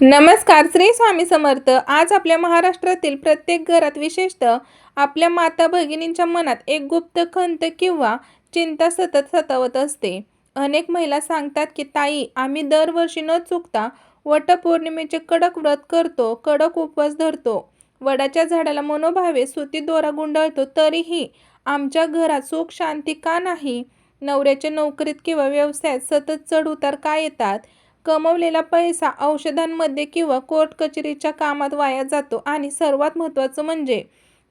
नमस्कार, श्री स्वामी समर्थ. आज आपल्या महाराष्ट्रातील प्रत्येक घरात, विशेषतः आपल्या माता भगिनींच्या मनात एक गुप्त खंत किंवा चिंता सतत सतावत असते. अनेक महिला सांगतात की ताई, आम्ही दरवर्षी न चुकता वटपौर्णिमेचे कडक व्रत करतो, कडक उपवास धरतो, वडाच्या झाडाला मनोभावे सुती दोरा गुंडाळतो, तरीही आमच्या घरात सुख शांती का नाही? नवऱ्याच्या नोकरीत किंवा व्यवसायात सतत चढ उतार का येतात? कमवलेला पैसा औषधांमध्ये किंवा कोर्ट कचेरीच्या कामात वाया जातो आणि सर्वात महत्त्वाचं म्हणजे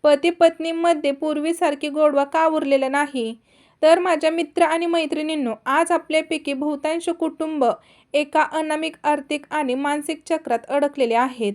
पती पत्नीमध्ये पूर्वीसारखी गोडवा का उरलेला नाही? तर माझ्या मित्र आणि मैत्रिणींनो, आज आपल्यापैकी बहुतांश कुटुंब एका अनामिक आर्थिक आणि मानसिक चक्रात अडकलेले आहेत.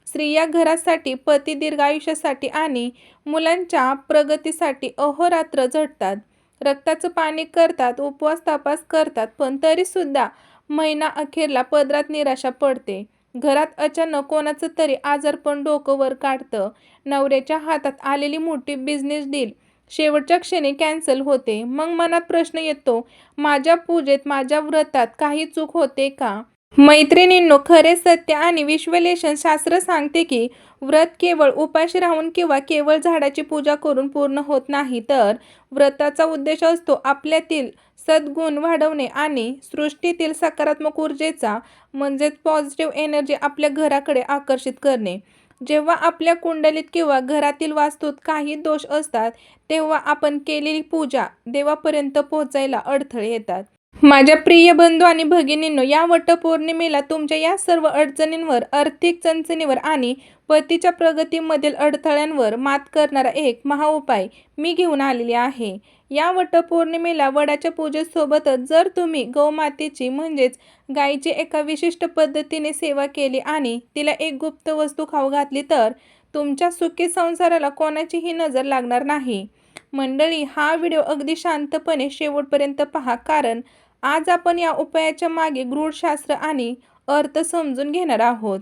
स्त्रिया घरासाठी, पती दीर्घायुष्यासाठी आणि मुलांच्या प्रगतीसाठी अहोरात्र झटतात, रक्ताचं पाणी करतात, उपवास तापास करतात, पण तरीसुद्धा महिना अखेरला पदरात निराशा पडते. घरात अचानक कोणाचं तरी आजारपण डोकं वर काढतं. नवऱ्याच्या हातात आलेली मोठी बिझनेस डील शेवटच्या क्षणी कॅन्सल होते. मग मनात प्रश्न येतो, माझ्या पूजेत, माझ्या व्रतात काही चूक होते का? मैत्रिणींनो, खरे सत्य आणि विश्लेषण शास्त्र सांगते की व्रत केवळ उपाशी राहून किंवा केवळ झाडाची पूजा करून पूर्ण होत नाही, तर व्रताचा उद्देश असतो आपल्यातील सद्गुण वाढवणे आणि सृष्टीतील सकारात्मक ऊर्जेचा, म्हणजेच पॉझिटिव्ह एनर्जी आपल्या घराकडे आकर्षित करणे. जेव्हा आपल्या कुंडलीत किंवा घरातील वास्तूत काही दोष असतात, तेव्हा आपण केलेली पूजा देवापर्यंत पोहोचायला अडथळे येतात. माझ्या प्रिय बंधू आणि भगिनींनो, या वटपौर्णिमेला तुमच्या या सर्व अडचणींवर, आर्थिक चणचणीवर आणि पतीच्या प्रगतीमधील अडथळ्यांवर मात करणारा एक महाउपाय मी घेऊन आलेली आहे. या वटपौर्णिमेला वडाच्या पूजेसोबतच जर तुम्ही गौमातेची, म्हणजेच गायीची एका विशिष्ट पद्धतीने सेवा केली आणि तिला एक गुप्त वस्तू खाऊ घातली, तर तुमच्या सुखी संसाराला कोणाचीही नजर लागणार नाही. मंडळी, हा व्हिडिओ अगदी शांतपणे शेवटपर्यंत पहा, कारण आज आपण या उपायाच्या मागे गूढशास्त्र आणि अर्थ समजून घेणार आहोत.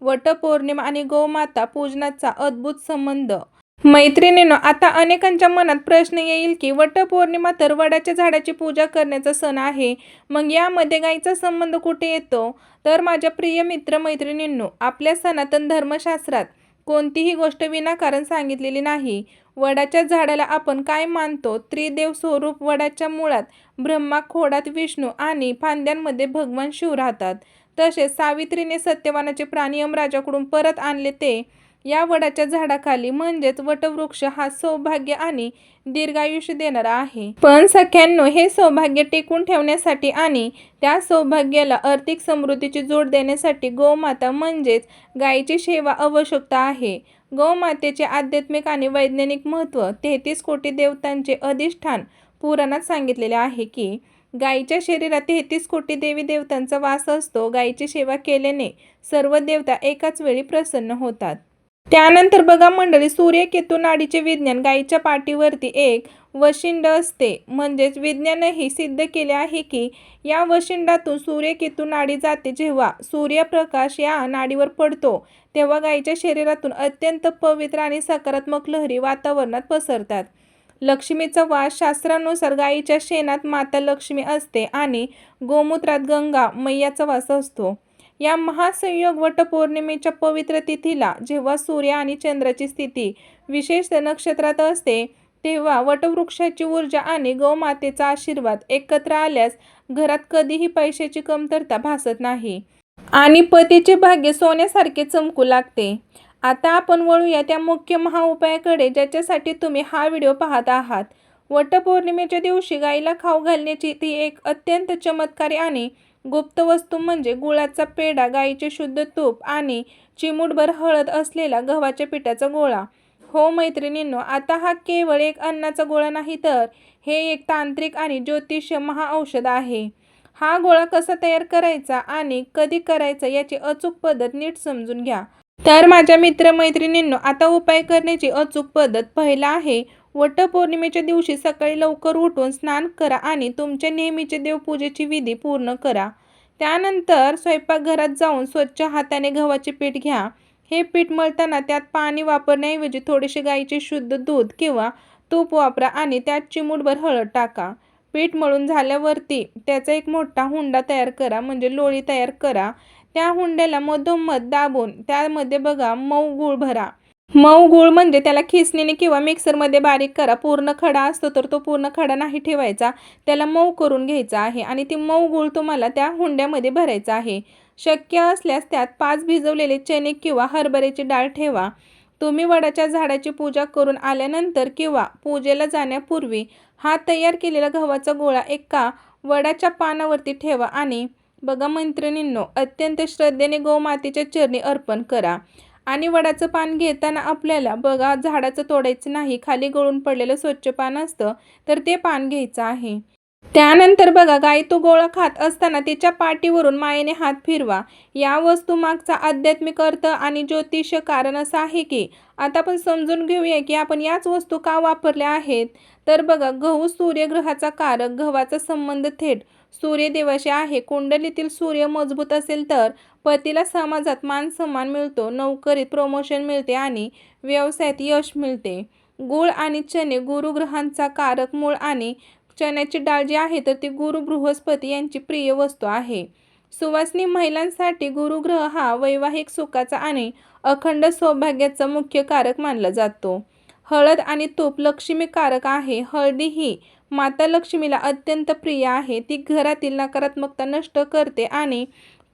वटपौर्णिमा आणि गोमाता पूजनाचा अद्भुत संबंध. मैत्रिणींनो, आता अनेकांच्या मनात प्रश्न येईल की वटपौर्णिमा तर वडाच्या झाडाची पूजा करण्याचा सण आहे, मग यामध्ये गायीचा संबंध कुठे येतो? तर माझ्या प्रिय मित्र मैत्रिणींनो, आपल्या सनातन धर्मशास्त्रात कोणतीही गोष्ट विनाकारण सांगितलेली नाही. वडाच्या झाडाला आपण काय मानतो? त्रिदेव स्वरूप. वडाच्या मुळात ब्रह्मा, खोडात विष्णू आणि फांद्यांमध्ये भगवान शिव राहतात. तसेच सावित्रीने सत्यवानाचे प्राण यमराजाकडून परत आणले ते या वडाच्या झाडाखाली, म्हणजेच वटवृक्ष हा सौभाग्य आणि दीर्घायुष्य देणारा आहे. पण सख्यांनो, हे सौभाग्य टिकून ठेवण्यासाठी आणि त्या सौभाग्याला आर्थिक समृद्धीची जोड देण्यासाठी गोमाता, म्हणजेच गायीची सेवा आवश्यकता आहे. गौमातेचे आध्यात्मिक आणि वैज्ञानिक महत्त्व. 33 कोटी देवतांचे अधिष्ठान. पुराणात सांगितलेले आहे की गायीच्या शरीरात 33 कोटी देवी देवतांचा वास असतो. गायीची सेवा केल्याने सर्व देवता एकाच वेळी प्रसन्न होतात. त्यानंतर बघा मंडळी, सूर्यकेतू नाडीचे विज्ञान. गायीच्या पाठीवरती एक वशिंड असते, म्हणजेच विज्ञानही सिद्ध केले आहे की या वशिंडातून सूर्यकेतू नाडी जाते. जेव्हा सूर्यप्रकाश या नाडीवर पडतो, तेव्हा गायीच्या शरीरातून अत्यंत पवित्र आणि सकारात्मक लहरी वातावरणात पसरतात. लक्ष्मीचा वास. शास्त्रानुसार गायीच्या शेणात माता लक्ष्मी असते आणि गोमूत्रात गंगा मैयाचा वास असतो. या महासंयोग वटपौर्णिमेच्या पवित्र तिथीला, जेव्हा सूर्य आणि चंद्राची स्थिती विशेष नक्षत्रात असते, तेव्हा वटवृक्षाची ऊर्जा आणि गौमातेचा आशीर्वाद एकत्र आल्यास घरात कधीही पैशाची कमतरता भासत नाही आणि पतीचे भाग्य सोन्यासारखे चमकू लागते. आता आपण वळूया त्या मुख्य महाउपायाकडे, ज्याच्यासाठी तुम्ही हा व्हिडिओ पाहत आहात. वटपौर्णिमेच्या दिवशी गायीला खाऊ घालण्याची ती एक अत्यंत चमत्कारी आणि गुप्त वस्तू म्हणजे गुळाचा पेढा, गायीचे शुद्ध तूप आणि चिमूटभर हळद असलेला गव्हाच्या पिठाचा गोळा. हो मैत्रिणींनो, आता हा केवळ एक अन्नाचा गोळा नाही, तर हे एक तांत्रिक आणि ज्योतिष्य महाऔषध आहे. हा गोळा कसा तयार करायचा आणि कधी करायचा याची अचूक पद्धत नीट समजून घ्या. तर माझ्या मित्रमैत्रिणींनो, आता उपाय करण्याची अचूक पद्धत. पहिला आहे, वटपौर्णिमेच्या दिवशी सकाळी लवकर उठून स्नान करा आणि तुमच्या नेहमीचे देवपूजेची विधी पूर्ण करा. त्यानंतर स्वयंपाकघरात जाऊन स्वच्छ हाताने गव्हाचे पीठ घ्या. हे पीठ मळताना त्यात पाणी वापरण्याऐवजी थोडेसे गाईचे शुद्ध दूध किंवा तूप वापरा आणि त्यात चिमूटभर हळद टाका. पीठ मळून झाल्यावरती त्याचा एक मोठा हुंडा तयार करा, म्हणजे लोळी तयार करा. त्या हुंड्याला मधोमध दाबून त्यामध्ये बघा मऊ गूळ भरा. मऊ गूळ म्हणजे त्याला खिसणीने किंवा मिक्सरमध्ये बारीक करा. पूर्ण खडा असतो तर तो पूर्ण खडा नाही ठेवायचा, त्याला मऊ करून घ्यायचा आहे आणि ती मऊ गूळ तुम्हाला त्या हुंड्यामध्ये भरायचा आहे. शक्य असल्यास त्यात 5 भिजवलेले चणे किंवा हरभऱ्याची डाळ ठेवा. तुम्ही वडाच्या झाडाची पूजा करून आल्यानंतर किंवा पूजेला जाण्यापूर्वी हा तयार केलेला गव्हाचा गोळा एका वडाच्या पानावरती ठेवा आणि बघा मैत्रिणींनो, अत्यंत श्रद्धेने गोमातेच्या चरणी अर्पण करा. आणि वडाचं पान घेताना आपल्याला बघा झाडाचं तोडायचं नाही, खाली गळून पडलेलं स्वच्छ पान असतं तर ते पान घ्यायचं आहे. त्यानंतर बघा गाय तो गोळा खात असताना तिच्या पाठीवरून मायेने हात फिरवा. या वस्तू मागचा आध्यात्मिक अर्थ आणि ज्योतिष्य कारण असं आहे की आता आपण समजून घेऊया की आपण याच वस्तू का वापरल्या आहेत. तर बघा गहू सूर्यग्रहाचा कारक, गव्हाचा संबंध थेट सूर्यदेवाशी आहे. कुंडलीतील सूर्य मजबूत असेल तर पतीला समाजात मान सन्मान मिळतो, नोकरीत प्रमोशन मिळते आणि व्यवसायात यश मिळते. गूळ आणि चणे गुरुग्रहांचा कारक. मूळ आणि चण्याची डाळ जी आहे तर ती गुरु बृहस्पती यांची प्रिय वस्तू आहे. सुवासिनी महिलांसाठी गुरुग्रह हा वैवाहिक सुखाचा आणि अखंड सौभाग्याचा मुख्य कारक मानला जातो. हळद आणि तूप लक्ष्मी कारक आहे. हळदी ही माता लक्ष्मीला अत्यंत प्रिय आहे. ती घरातील नकारात्मकता नष्ट करते आणि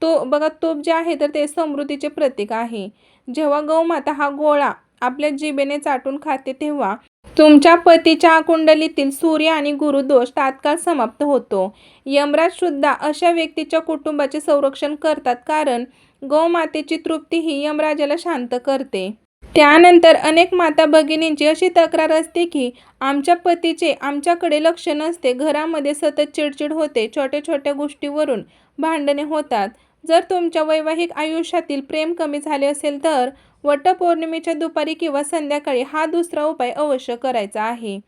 तूप जे आहे तर ते समृद्धीचे प्रतीक आहे. जेव्हा गौमाता हा गोळा आपल्या जिभेने चाटून खाते तेव्हा तुमच्या पतीच्या कुंडलीतील सूर्य आणि गुरु दोष तात्काळ समाप्त होतो. यमराज सुद्धा अशा व्यक्तीच्या कुटुंबाचे संरक्षण करतात, कारण गौमातेची तृप्ती ही यमराजाला शांत करते. त्यानंतर अनेक माता भगिनींची अशी तक्रार असते की आमच्या पतीचे आमच्याकडे लक्ष नसते, घरामध्ये सतत चिडचिड होते, छोट्या छोट्या गोष्टीवरून भांडणे होतात. जर तुमच्या वैवाहिक आयुष्यातील प्रेम कमी झाले असेल तर वटपौर्णिमेच्या दुपारी किंवा संध्याकाळी हा दुसरा उपाय अवश्य करायचा आहे.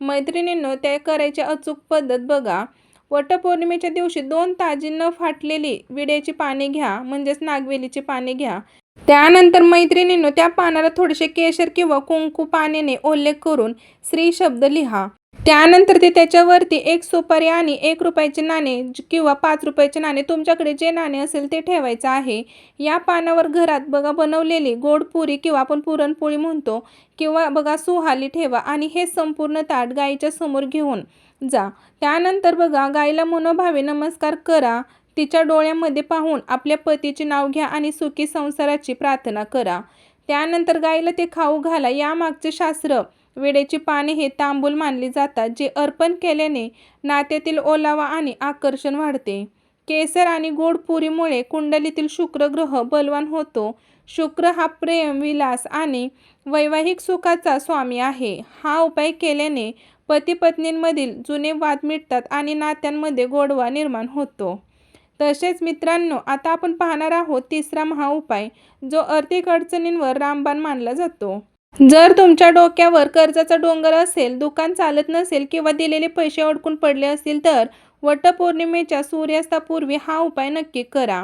मैत्रिणींनो, त्या करायची अचूक पद्धत बघा. वटपौर्णिमेच्या दिवशी 2 ताजी न फाटलेली विड्याची पाने घ्या, म्हणजेच नागवेलीची पाने घ्या. त्यानंतर मैत्रिणींनो, त्या पानाला थोडेसे केशर किंवा कुंकू पाण्याने ओले करून श्री शब्द लिहा. त्यानंतर ते त्याच्यावरती 1 सुपारी आणि 1 रुपयाचे नाणे किंवा 5 रुपयाचे नाणे, तुमच्याकडे जे नाणे असेल ते ठेवायचं आहे. या पानावर घरात बघा बनवलेली गोड पुरी किंवा आपण पुरणपोळी म्हणतो किंवा बघा सुहाली ठेवा आणि हे संपूर्ण ताट गाईच्या समोर घेऊन जा. त्यानंतर बघा गाईला मनोभावे नमस्कार करा. तिच्या डोळ्यामध्ये पाहून आपल्या पतीचे नाव घ्या आणि सुखी संसाराची प्रार्थना करा. त्यानंतर गाईला ते खाऊ घाला. यामागचे शास्त्र, विड्याची पाने हे तांबूल मानली जातात, जे अर्पण केल्याने नात्यातील ओलावा आणि आकर्षण वाढते. केसर आणि गोड पुरीमुळे कुंडलीतील शुक्र ग्रह बलवान होतो. शुक्र हा प्रेम, विलास आणि वैवाहिक सुखाचा स्वामी आहे. हा उपाय केल्याने पती पत्नींमधील जुने वाद मिटतात आणि नात्यांमध्ये गोडवा निर्माण होतो. तसेच मित्रांनो, आता आपण पाहणार आहोत तिसरा महाउपाय, जो आर्थिक अडचणींवर रामबाण मानला जातो. जर तुमच्या डोक्यावर कर्जाचा डोंगर असेल, दुकान चालत नसेल किंवा दिलेले पैसे अडकून पडले असतील तर वटपौर्णिमेच्या सूर्यास्तापूर्वी हा उपाय नक्की करा.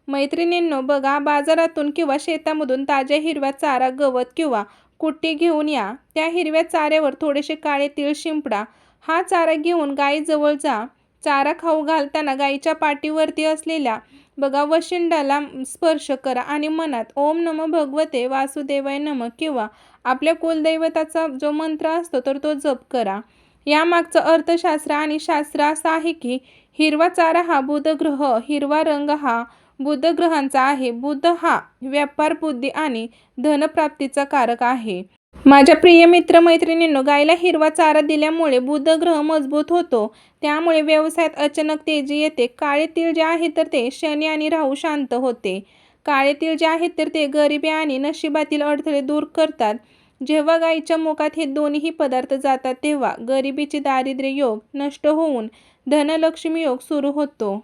मैत्रिणींनो बघा, बाजारातून किंवा शेतामधून ताज्या हिरव्या चारा, गवत किंवा कुट्टी घेऊन या. त्या हिरव्या चाऱ्यावर थोडेसे काळे तीळ शिंपडा. हा चारा घेऊन गायीजवळ जा. चारा खाऊ घालताना गायीच्या पाठीवरती असलेल्या बघा वशिंडाला स्पर्श करा आणि मनात ओम नमो भगवते वासुदेवाय नमः किंवा आपल्या कुलदैवताचा जो मंत्र असतो तर तो जप करा. यामागचं अर्थशास्त्र आणि शास्त्र असं आहे की हिरवा चारा हा बुधग्रह, हिरवा रंग हा बुधग्रहांचा आहे. बुध हा व्यापार, बुद्धी आणि धनप्राप्तीचा कारक आहे. माझ्या प्रिय मित्र मैत्रिणींनो, गायला हिरवा चारा दिल्यामुळे बुध ग्रह मजबूत होतो, त्यामुळे व्यवसायात अचानक तेजी येते. काळे तीळ जे आहे तर ते शनी आणि राहू शांत होते. काळे तीळ जे आहेत तर ते गरिबी आणि नशिबातील अडथळे दूर करतात. जेव्हा गायीच्या मुखात हे दोन्ही पदार्थ जातात तेव्हा गरिबीची दारिद्र्य योग नष्ट होऊन धनलक्ष्मी योग सुरू होतो.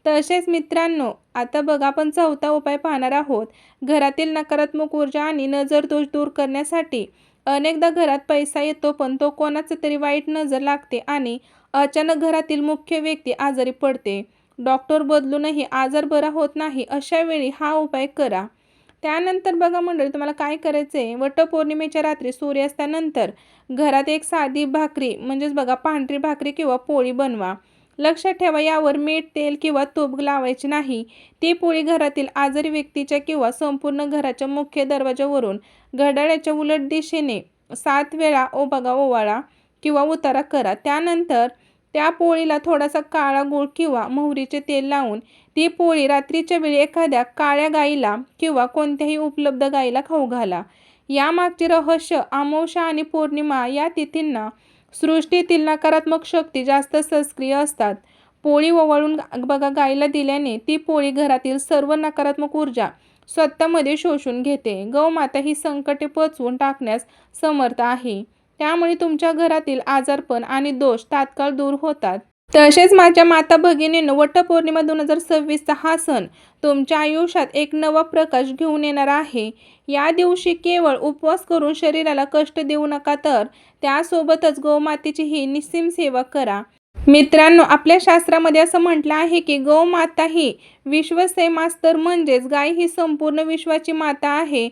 तसेच मित्रांनो, आता बघा आपण चौथा उपाय पाहणार आहोत. घरातील नकारात्मक ऊर्जा आणि नजर दोष दूर करण्यासाठी. अनेकदा घरात पैसा येतो पण तो कोणाचा तरी वाईट नजर लागते आणि अचानक घरातील मुख्य व्यक्ती आजारी पडते. डॉक्टर बदलूनही आजार बरा होत नाही. अशा वेळी हा उपाय करा. त्यानंतर बघा मंडळी, तुम्हाला काय करायचंय, वटपौर्णिमेच्या रात्री सूर्यास्तानंतर घरात एक साधी भाकरी म्हणजेच बघा पांढरी भाकरी किंवा पोळी बनवा. लक्षात ठेवा, यावर मीठ, तेल किंवा तूप लावायचे नाही. ती पोळी घरातील आजारी व्यक्तीच्या किंवा संपूर्ण घराच्या मुख्य दरवाजावरून घड्याळाच्या उलट दिशेने 7 वेळा ओवाळा किंवा उतारा करा. त्यानंतर त्या पोळीला थोडासा काळा गूळ किंवा मोहरीचे तेल लावून ती पोळी रात्रीच्या वेळी एखाद्या काळ्या गाईला किंवा कोणत्याही उपलब्ध गाईला खाऊ घाला. यामागचे रहस्य, अमावस्या आणि पौर्णिमा या तिथींना सृष्टीतील नकारात्मक शक्ती जास्त सक्रिय असतात. पोळी ओवाळून बघा गाईला दिल्याने ती पोळी घरातील सर्व नकारात्मक ऊर्जा स्वतःमध्ये शोषून घेते. गौमाता ही संकटे पचवून टाकण्यास समर्थ आहे. त्यामुळे तुमच्या घरातील आजारपण आणि दोष तात्काळ दूर होतात. तसेच माझ्या माता भगिनींनो, वटपौर्णिमा 2026चा हा सण तुमच्या आयुष्यात एक नवा प्रकाश घेऊन येणार आहे. या दिवशी केवळ उपवास करून शरीराला कष्ट देऊ नका, तर त्यासोबतच गोमातेची ही निस्सीम सेवा करा. मित्रांनो, आपल्या शास्त्रामध्ये असं म्हटलं आहे की गौमाता ही विश्वसेमास्तर म्हणजेच गाय ही संपूर्ण विश्वाची माता आहे.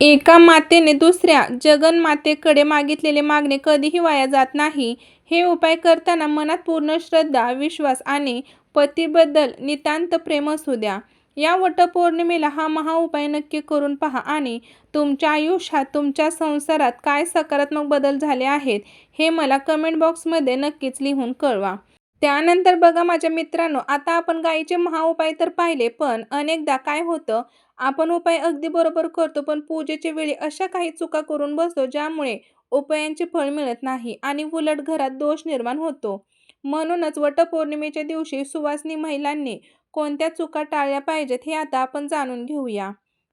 एका मातेने दुसऱ्या जगन्मातेकडे मागितलेले मागणे कधीही वाया जात नाही. हे उपाय करताना मनात पूर्ण श्रद्धा, विश्वास आणि पतीबद्दल नितांत प्रेम असू द्या. या वटपौर्णिमेला हा महाउपाय नक्की करून पहा आणि तुमच्या आयुष्यात, तुमच्या संसारात काय सकारात्मक बदल झाले आहेत हे मला कमेंट बॉक्समध्ये नक्कीच लिहून कळवा. त्यानंतर बघा माझ्या मित्रांनो, आता आपण गायीचे महाउपाय तर पाहिले, पण अनेकदा काय होतं, आपण उपाय अगदी बरोबर करतो, पण पूजेच्या वेळी अशा काही चुका करून बसतो ज्यामुळे उपायांचे फळ मिळत नाही आणि उलट घरात दोष निर्माण होतो. म्हणूनच वटपौर्णिमेच्या दिवशी सुवासिनी महिलांनी कोणत्या चुका टाळल्या पाहिजेत हे आता आपण जाणून घेऊया.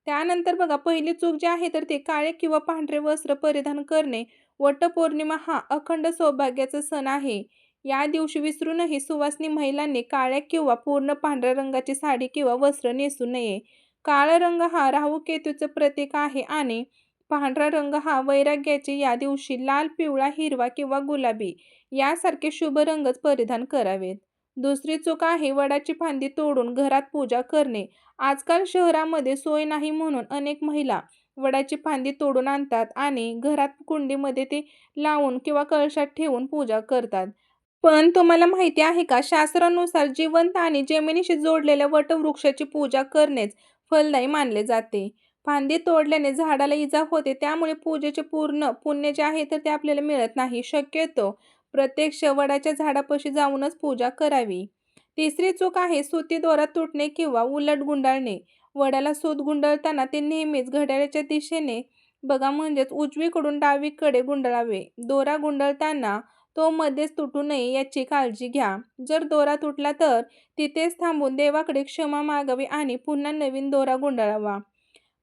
त्यानंतर बघा, पहिली चूक जी आहे तर ते काळे किंवा पांढरे वस्त्र परिधान करणे. वटपौर्णिमा हा अखंड सौभाग्याचा सण आहे. या दिवशी विसरूनही सुवासिनी महिलांनी काळ्या किंवा पूर्ण पांढऱ्या रंगाची साडी किंवा वस्त्र नेसू नये. काळा रंग हा राहू केतूचे प्रतीक आहे आणि पांढरा रंग हा वैराग्याचे. या दिवशी लाल, पिवळा, हिरवा किंवा गुलाबी यासारखे शुभ रंगच परिधान करावेत. दुसरी चूक आहे वडाची फांदी तोडून घरात पूजा करणे. आजकाल शहरामध्ये सोय नाही म्हणून अनेक महिला वडाची फांदी तोडून आणतात आणि घरात कुंडीमध्ये ते लावून किंवा कळशात ठेवून पूजा करतात. पण तुम्हाला माहिती आहे का, शास्त्रानुसार जिवंत आणि जमिनीशी जोडलेल्या वटवृक्षाची पूजा करणेच फलदायी मानले जाते. फांदी तोडल्याने झाडाला इजा होते, त्यामुळे पूजेचे पूर्ण पुण्य जे आहे तर ते आपल्याला मिळत नाही. शक्यतो प्रत्यक्ष वडाच्या झाडापाशी जाऊनच पूजा करावी. तिसरी चूक आहे सुती दोरा तुटणे किंवा उलट गुंडाळणे. वडाला सूत गुंडाळताना ते नेहमीच घड्याळाच्या दिशेने बघा, म्हणजेच उजवीकडून डावीकडे गुंडाळावे. दोरा गुंडाळताना तो मध्येच तुटू नये याची काळजी घ्या. जर दोरा तुटला तर तिथेच थांबून देवाकडे क्षमा मागावी आणि पुन्हा नवीन दोरा गुंडाळावा.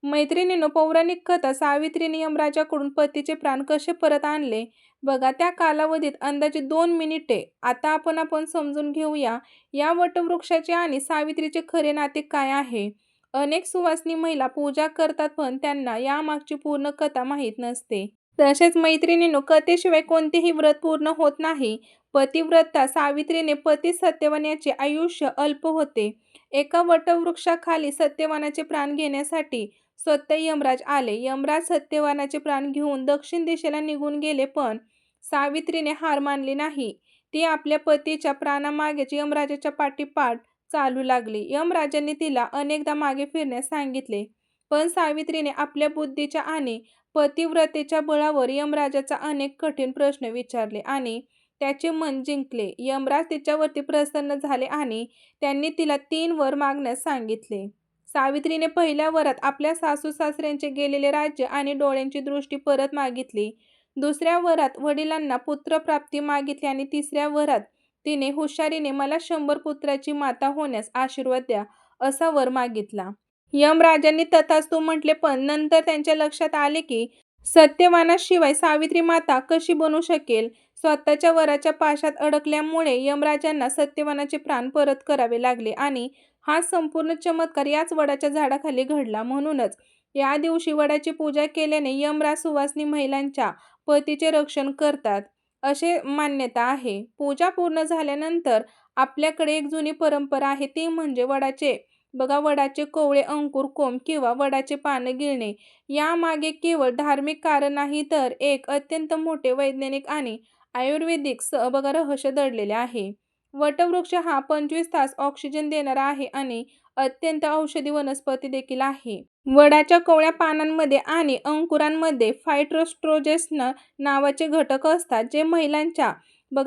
मैत्रिणींनो, पौराणिक कथा, सावित्रीने यमराजाकडून पतीचे प्राण कसे परत आणले बघा, त्या कालावधीत अंदाजे 2 मिनिटे. आता आपण समजून घेऊया या वटवृक्षाचे आणि सावित्रीचे खरे नाते काय आहे. अनेक सुवासिनी महिला पूजा करतात, पण त्यांना यामागची पूर्ण कथा माहीत नसते. तसेच मैत्रिणींनो, कथेशिवाय कोणतेही व्रत पूर्ण होत नाही. पतिव्रता सावित्रीने पती सत्यवान याचे आयुष्य अल्प होते. एका वटवृक्षाखाली सत्यवानाचे प्राण घेण्यासाठी स्वतः यमराज आले. यमराज सत्यवानाचे प्राण घेऊन दक्षिण दिशेला निघून गेले, पण सावित्रीने हार मानली नाही. ती आपल्या पतीच्या प्राणामागेच यमराजाच्या पाठीपाठ चालू लागली. यमराजांनी तिला अनेकदा मागे फिरण्यास सांगितले, पण सावित्रीने आपल्या बुद्धीच्या आणि पतिव्रतेच्या बळावर यमराजाचा अनेक कठीण प्रश्न विचारले आणि त्याचे मन जिंकले. यमराज तिच्यावरती प्रसन्न झाले आणि त्यांनी तिला 3 वर मागण्यास सांगितले. सावित्रीने पहिल्या वरात आपल्या सासू-सासऱ्यांचे गेलेले राज्य आणि डोळ्यांची दृष्टी परत मागितली. दुसऱ्या वरात वडिलांना पुत्रप्राप्ती मागितली आणि तिसऱ्या वरात तिने हुशारीने मला 100 पुत्राची माता होण्यास आशीर्वाद द्या असा वर मागितला. यमराजांनी तथास्तु म्हटले, पण नंतर त्यांच्या लक्षात आले की सत्यवानाशिवाय सावित्री माता कशी बनू शकेल. स्वतःच्या वराच्या पाशात अडकल्यामुळे यमराजांना सत्यवानाचे प्राण परत करावे लागले आणि हा संपूर्ण चमत्कार याच वडाच्या झाडाखाली घडला. म्हणूनच या दिवशी वडाची पूजा केल्याने यमराज सुवासिनी महिलांच्या पतीचे रक्षण करतात असे मान्यता आहे. पूजा पूर्ण झाल्यानंतर आपल्याकडे एक जुनी परंपरा आहे, ती म्हणजे वडाचे कोवळे अंकुर, कोंब किंवा वडाचे पानं गिळणे. यामागे केवळ धार्मिक कारण नाही, तर एक अत्यंत मोठे वैज्ञानिक आणि आयुर्वेदिक रहस्य दडलेले आहे. वटवृक्ष हा 25 तास ऑक्सिजन देणारा आहे आणि अत्यंत औषधी वनस्पती देखील आहे. वडाच्या कोवळ्या पानांमध्ये आणि अंकुरांमध्ये फायटोस्ट्रोजेन नावाचे घटक असतात, जे महिलांच्या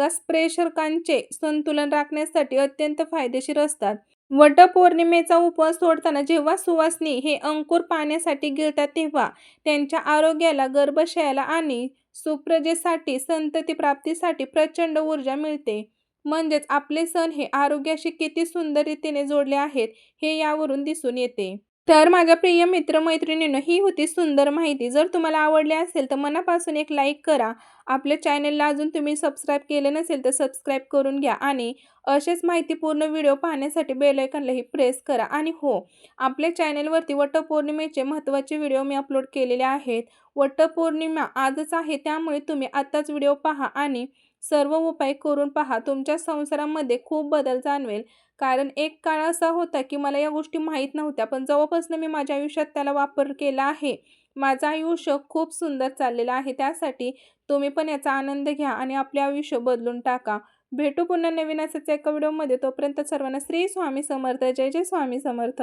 स्त्रेशकांचे संतुलन राखण्यासाठी अत्यंत फायदेशीर असतात. वटपौर्णिमेचा उपवास सोडताना जेव्हा सुवासिनी हे अंकुर पाण्यासाठी गिळतात, तेव्हा त्यांच्या आरोग्याला, गर्भाशयाला आणि सुप्रजेसाठी, संतती प्राप्तीसाठी प्रचंड ऊर्जा मिळते. म्हणजेच आपले सण हे आरोग्याशी किती सुंदर रीतीने जोडले आहेत हे यावरून दिसून येते. तर माझ्या प्रिय मित्र-मैत्रिणींनो, ही होती सुंदर माहिती. जर तुम्हाला आवडली असेल तर मनापासून एक लाईक करा. आपल्या चॅनलला अजून तुम्ही सबस्क्राईब केले नसेल तर सबस्क्राईब करून घ्या आणि असेच माहितीपूर्ण व्हिडिओ पाहण्यासाठी बेल आयकॉनलाही प्रेस करा. आणि हो, आपल्या चॅनलवरती वटपौर्णिमेचे महत्त्वाचे व्हिडिओ मी अपलोड केलेले आहेत. वटपौर्णिमा आजच आहे, त्यामुळे तुम्ही आत्ताच व्हिडिओ पहा आणि सर्व उपाय करून पहा. तुमच्या संसारामध्ये खूप बदल जाणवेल. कारण एक काळ असा होता की मला या गोष्टी माहीत नव्हत्या, पण जेव्हापासून मी माझ्या आयुष्यात त्याला वापर केला आहे, माझं आयुष्य खूप सुंदर चाललेलं आहे. त्यासाठी तुम्ही पण याचा आनंद घ्या आणि आपले आयुष्य बदलून टाका. भेटू पुन्हा नवीन असाच एका व्हिडिओमध्ये. तोपर्यंत सर्वांना श्री स्वामी समर्थ. जय जय स्वामी समर्थ.